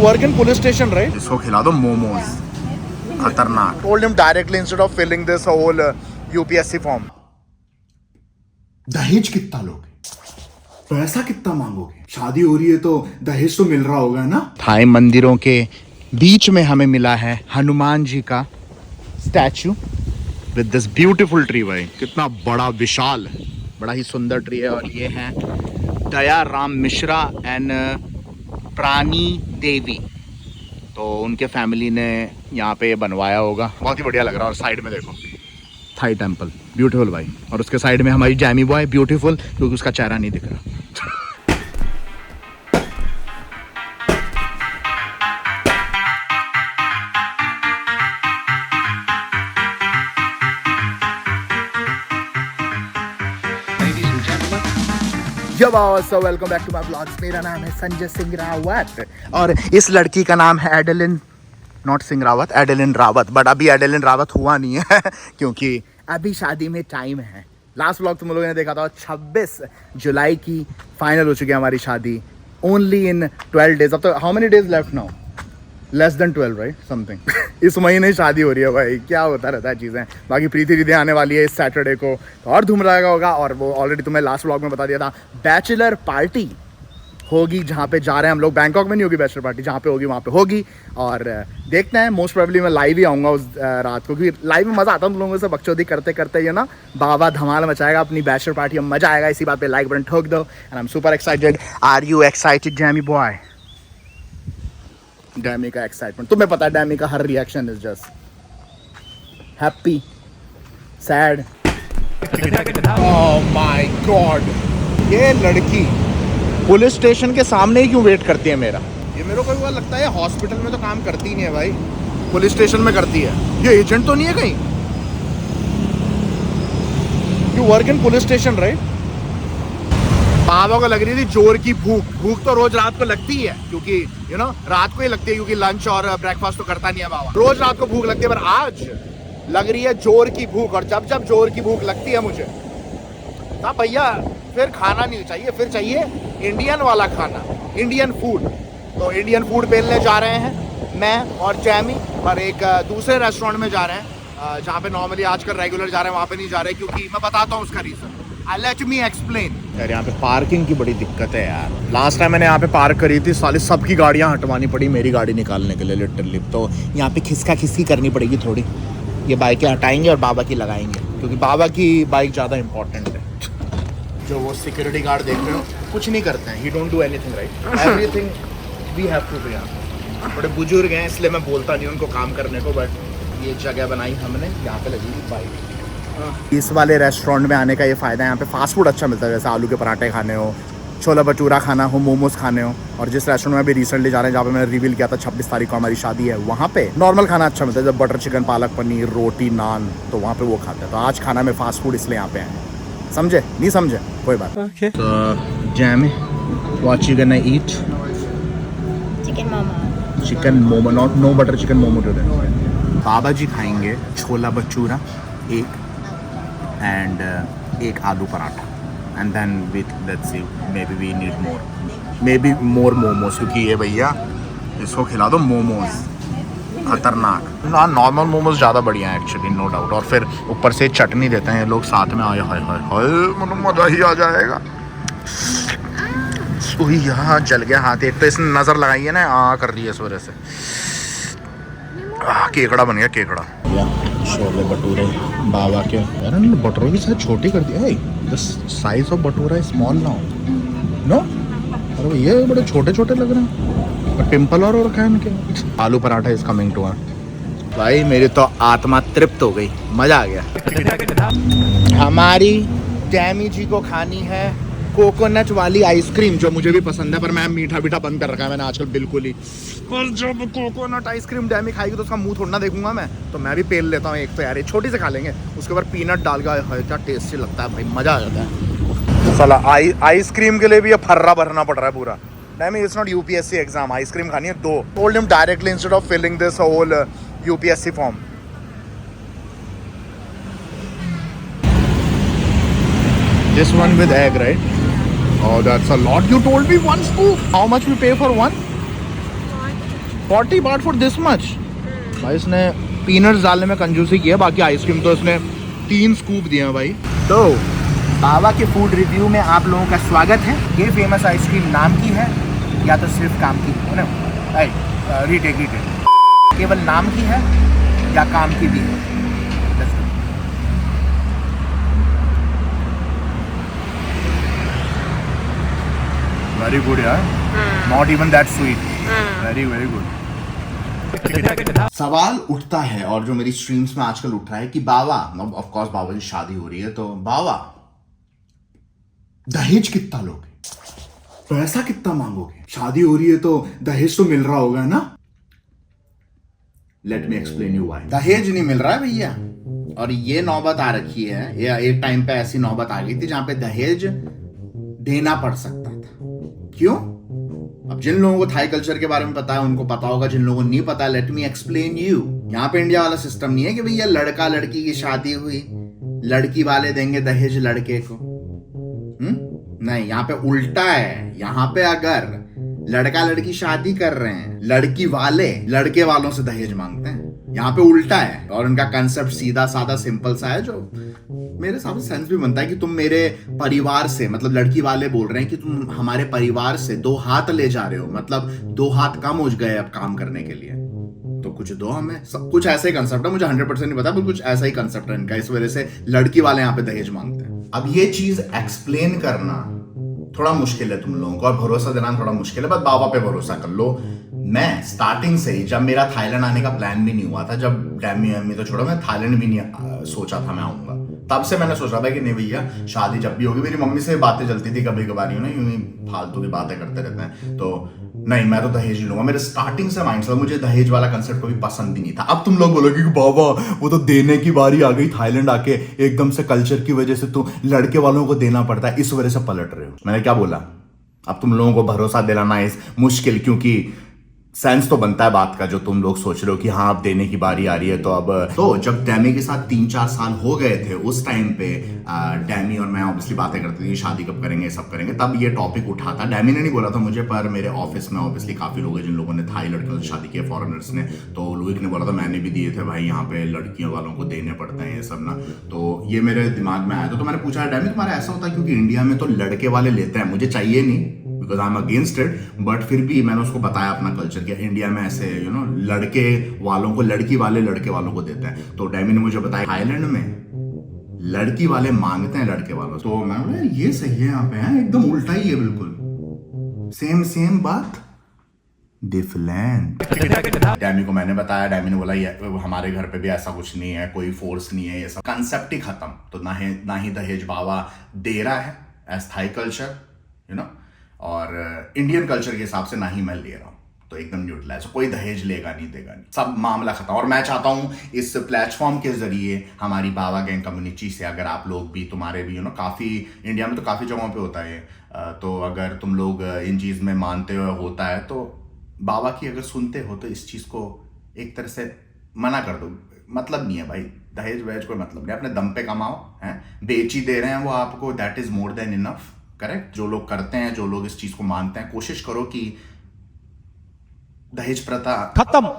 work in police station, right? इसको खिला दो मोमोज, खतरनाक। Told him directly instead of filling this whole UPSC form. दहेज कितना लोगे? पैसा कितना मांगोगे? शादी हो रही है तो दहेज तो मिल रहा होगा ना? थाई मंदिरों के बीच में हमें मिला है हनुमान जी का statue with this beautiful tree. भाई कितना बड़ा विशाल, बड़ा ही सुंदर ट्री है। और ये है दया राम मिश्रा एंड प्राणी देवी, तो उनके फैमिली ने यहाँ पे बनवाया होगा। बहुत ही बढ़िया लग रहा है। और साइड में देखो थाई टेम्पल, ब्यूटीफुल भाई। और उसके साइड में हमारी जैमी बॉय, ब्यूटीफुल क्योंकि उसका चेहरा नहीं दिख रहा। Welcome back to my blogs. मेरा नाम है संजय सिंह रावत और इस लड़की का नाम है Adeline, not Singh Rawat, Adeline Rawat. But अभी एडेलिन रावत हुआ नहीं है क्योंकि अभी शादी में टाइम है। लास्ट व्लॉग तुम लोगों ने देखा था, 26 जुलाई की फाइनल हो चुकी है हमारी शादी। Only in 12 days. अब तो how many days left now? Less than 12 right, something. इस महीने शादी हो रही है भाई, क्या होता रहता है चीज़ें। बाकी प्रीति दीदी आने वाली है इस सैटरडे को, तो और धूम लगा होगा। और वो ऑलरेडी तुम्हें लास्ट व्लॉग में बता दिया था, बैचलर पार्टी होगी जहाँ पे जा रहे हैं हम लोग। बैंकॉक में नहीं होगी बैचलर पार्टी, जहाँ पे होगी वहाँ पे होगी। और देखते हैं, मोस्ट प्रोबेबली मैं लाइव ही आऊँगा उस रात को, क्योंकि लाइव में मज़ा आता है। तुम लोगों से बकचोदी करते करते ये ना बाबा धमाल मचाएगा अपनी बैचलर पार्टी में, मज़ा आएगा। इसी बात पे लाइक बटन ठोक दो। And I am super excited. Are you excited Jamie boy? डैमी का एक्साइटमेंट तुम्हें पता है, डैमी का हर reaction is just happy, sad. Oh my god, ये लड़की पुलिस स्टेशन के सामने ही क्यों वेट करती है मेरा? ये मेरे को लगता है हॉस्पिटल में तो काम करती नहीं है भाई, पुलिस स्टेशन में करती है। ये एजेंट तो नहीं है कहीं? You work in police station right? बाबा को लग रही थी जोर की भूख। भूख तो रोज रात को लगती है, क्योंकि यू नो रात को ही लगती है, क्योंकि लंच और ब्रेकफास्ट तो करता नहीं है बाबा। रोज रात को भूख लगती है, पर आज लग रही है जोर की भूख। और जब जब जोर की भूख लगती है मुझे, ना भैया फिर खाना नहीं चाहिए, फिर चाहिए इंडियन वाला खाना, इंडियन फूड। तो इंडियन फूड पेलने जा रहे हैं मैं और जैमी, पर एक दूसरे रेस्टोरेंट में जा रहे हैं जहाँ पे नॉर्मली आजकल रेगुलर जा रहे हैं, वहाँ पे नहीं जा रहे, क्योंकि मैं बताता हूँ उसका रीजन। Let me explain. यार यहाँ पे पार्किंग की बड़ी दिक्कत है यार। लास्ट टाइम मैंने यहाँ पे पार्क करी थी, साली सबकी गाड़ियाँ हटवानी पड़ी मेरी गाड़ी निकालने के लिए लिटरली। तो यहाँ पे खिसका खिसकी करनी पड़ेगी थोड़ी। ये बाइकें हटाएंगे और बाबा की लगाएंगे, क्योंकि बाबा की बाइक ज़्यादा इंपॉर्टेंट है। जो वो सिक्योरिटी गार्ड देख रहे हो, कुछ नहीं करते हैं, he don't do anything right, everything we have to do. यहाँ बड़े बुजुर्ग हैं, इसलिए मैं बोलता नहीं उनको काम करने को, बट ये जगह बनाई हमने, यहाँ पे लगेगी बाइक। इस वाले रेस्टोरेंट में आने का ये फ़ायदा है, यहाँ पे फास्ट फूड अच्छा मिलता है, जैसे आलू के पराठे खाने हो, छोला भटूरा खाना हो, मोमोज खाने हो। और जिस रेस्टोरेंट में अभी रिसेंटली जा रहे हैं, जहाँ पे मैंने रिवील किया था 26 तारीख को हमारी शादी है, वहाँ पे नॉर्मल खाना अच्छा मिलता है, जब बटर चिकन, पालक पनीर, रोटी, नान, तो वहाँ पे वो खाते हैं। तो आज खाना में फास्ट फूड इसलिए यहाँ पे आए। समझे? नहीं समझे कोई बात। ओके, तो Jamie, what you gonna eat? Chicken momo, not no butter chicken momo today. Baba ji खाएंगे छोला भटूरा एक एंड एक aloo paratha, and then with let's see, may be we need more, may be more momos, क्योंकि ये भैया इसको खिला दो मोमोज, खतरनाक। नॉर्मल मोमोज ज़्यादा बढ़िया है एक्चुअली, नो डाउट। और फिर ऊपर से चटनी देते हैं ये लोग साथ में। आए हाय हाय हाय, मतलब मज़ा ही आ जाएगा। वही यहाँ जल गया हाथ। एक तो इसने नज़र लगाई है ना, कर रही है इस वजह से। केकड़ा बन गया, केकड़ा। छोले भटूरे बाबा के, यार भटूरे की साइज छोटी कर दी है। The size of bhatura is small now, no? अरे ये बड़े छोटे छोटे लग रहे हैं। पिंपल और रखा है इनके। आलू पराठा इज कमिंग टू भाई, मेरी तो आत्मा तृप्त हो गई, मजा आ गया। हमारी डैमी जी को खानी है कोकोनट वाली आइसक्रीम, जो मुझे भी पसंद है, पर मैं मीठा मीठा बंद कर रखा है मैंने आजकल बिल्कुल ही। और जब कोकोनट आइसक्रीम डैमी खाएगी तो उसका मुंह थोड़ा ना देखूंगा मैं, तो मैं भी पेल लेता हूँ एक। तो यार ये छोटी से खा लेंगे, उसके ऊपर पीनट डाल के, क्या टेस्टी लगता है भाई, मजा आ जाता है। साला आइसक्रीम के लिए भी ये फर्रा भरना पड़ रहा है पूरा। डैमी, it's not UPSC exam, ice cream खानी है 2। Told him directly instead of filling this whole UPSC form. This one with egg, right? Oh, that's a lot. You told me one scoop. How much we pay for one? 40 baht for this much. भाई इसने peanuts डालने में कंजूसी की है, बाकी ice cream तो इसने 3 स्कूप दिए हैं भाई। तो बाबा के फूड रिव्यू में आप लोगों का स्वागत है। ये फेमस आइसक्रीम नाम की है या तो सिर्फ काम की है ना? रीटेक केवल नाम की है या काम की भी है? वेरी गुड यार, not even that sweet, very very good. सवाल उठता है और जो मेरी स्ट्रीम्स में आजकल उठ रहा है कि बाबा, ऑफ कोर्स बाबा की शादी हो रही है, तो बाबा दहेज कितना लोगे, पैसा कितना मांगोगे? शादी हो रही है तो दहेज तो मिल रहा होगा ना? Let me explain you why. दहेज नहीं मिल रहा है भैया, और ये नौबत आ रखी है, या एक टाइम पे ऐसी नौबत आ गई थी जहां पे दहेज देना पड़ सकता था। क्यों? अब जिन लोगों को थाई कल्चर के बारे में पता है उनको पता होगा, जिन लोगों को नहीं पता, लेट मी एक्सप्लेन यू। यहाँ पे इंडिया वाला सिस्टम नहीं है कि भैया लड़का लड़की की शादी हुई, लड़की वाले देंगे दहेज लड़के को। नहीं, यहाँ पे उल्टा है। यहाँ पे अगर लड़का लड़की शादी कर रहे हैं, लड़की वाले लड़के वालों से दहेज मांगते हैं। यहाँ पे उल्टा है, और उनका कंसेप्ट सीधा साधा सिंपल सा है, जो मेरे हिसाब से सेंस भी बनता है कि तुम मेरे परिवार से, मतलब लड़की वाले बोल रहे हैं कि तुम हमारे परिवार से 2 हाथ ले जा रहे हो, मतलब 2 हाथ कम हो गए अब काम करने के लिए, तो कुछ दो हमें। सब कुछ ऐसा ही कंसेप्ट है, मुझे 100% नहीं पता, पर कुछ ऐसा ही कंसेप्ट है इनका। इस वजह से लड़की वाले यहाँ पे दहेज मांगते हैं। अब ये चीज एक्सप्लेन करना थोड़ा मुश्किल है तुम लोगों को, और भरोसा देना थोड़ा मुश्किल है, बस बाबा पे भरोसा कर लो। मैं स्टार्टिंग से ही, जब मेरा थाईलैंड आने का प्लान भी नहीं हुआ था, जब डैमी अम्मी तो छोड़ो, मैं थाईलैंड भी नहीं सोचा था मैं आऊंगा, तब से मैंने सोचा था कि नहीं भैया शादी जब भी होगी। मेरी मम्मी से बातें चलती थी कभी कभार, यूं ही फालतू की बातें करते रहते हैं, तो नहीं मैं तो दहेज ही लूंगा। मेरे स्टार्टिंग से माइंड से मुझे दहेज वाला कंसेप्ट कभी पसंद ही नहीं था। अब तुम लोग बोलोगे कि बाबा वो तो देने की बारी आ गई, थाईलैंड आके एकदम से कल्चर की वजह से तो लड़के वालों को देना पड़ता है, इस वजह से पलट रहे हो। मैंने क्या बोला? अब तुम लोगों को भरोसा दिलाना इस मुश्किल, क्योंकि सेंस तो बनता है बात का, जो तुम लोग सोच रहे हो कि हाँ अब देने की बारी आ रही है। तो अब तो जब डैमी के साथ 3-4 साल हो गए थे, उस टाइम पे डैमी और मैं ऑब्वियसली बातें करते थे शादी कब करेंगे, सब करेंगे, तब ये टॉपिक उठा था। डैमी ने नहीं बोला था मुझे, पर मेरे ऑफिस में ऑब्वियसली काफी लोग हैं जिन लोगों ने थाई लड़कियों से शादी की, फॉरेनर्स ने, तो लुइक ने बोला था, मैंने भी दिए थे भाई, यहाँ पे लड़कियों वालों को देने पड़ते हैं ये सब ना। तो ये मेरे दिमाग में आया तो मैंने पूछा, डैमी तुम्हारा ऐसा होता है? क्योंकि इंडिया में तो लड़के वाले लेते हैं, मुझे चाहिए नहीं, because I am against it, but फिर भी मैंने उसको बताया अपना कल्चर क्या इंडिया में ऐसे लड़के वालों को, लड़की वाले लड़के वालों को देते हैं। तो डैमी ने मुझे बताया थाईलैंड में लड़की वाले मांगते हैं लड़के वालों। तो मैं बोला ये सही है, यहाँ पे है एकदम उल्टा ही है, बिल्कुल सेम बात डिफरेंट। डैमी को मैंने बताया, डैमी ने बोला ये हमारे घर पे भी ऐसा कुछ नहीं है, कोई फोर्स नहीं है, ये सब कंसेप्ट ही खत्म। तो ना ही दहेज बाबा दे रहा है एज थाई कल्चर, और इंडियन कल्चर के हिसाब से ना ही मैं ले रहा हूं, तो एकदम न्यूट्रल है। कोई दहेज लेगा नहीं, देगा नहीं, सब मामला खत्म। और मैं चाहता हूं इस प्लेटफॉर्म के जरिए हमारी बाबा गैंग कम्युनिटी से, अगर आप लोग भी, तुम्हारे भी काफी इंडिया में तो काफी जगहों पे होता है, तो अगर तुम लोग इन चीज में मानते हो होता है, तो बाबा की अगर सुनते हो तो इस चीज को एक तरह से मना कर दो। मतलब नहीं है भाई, दहेज वहेज कोई मतलब नहीं, अपने दम पे कमाओ, हैं बेच ही दे रहे हैं वो आपको, that is more than enough. Correct? जो लोग करते हैं, जो लोग इस चीज को मानते हैं, कोशिश करो कि दहेज प्रथा खत्म।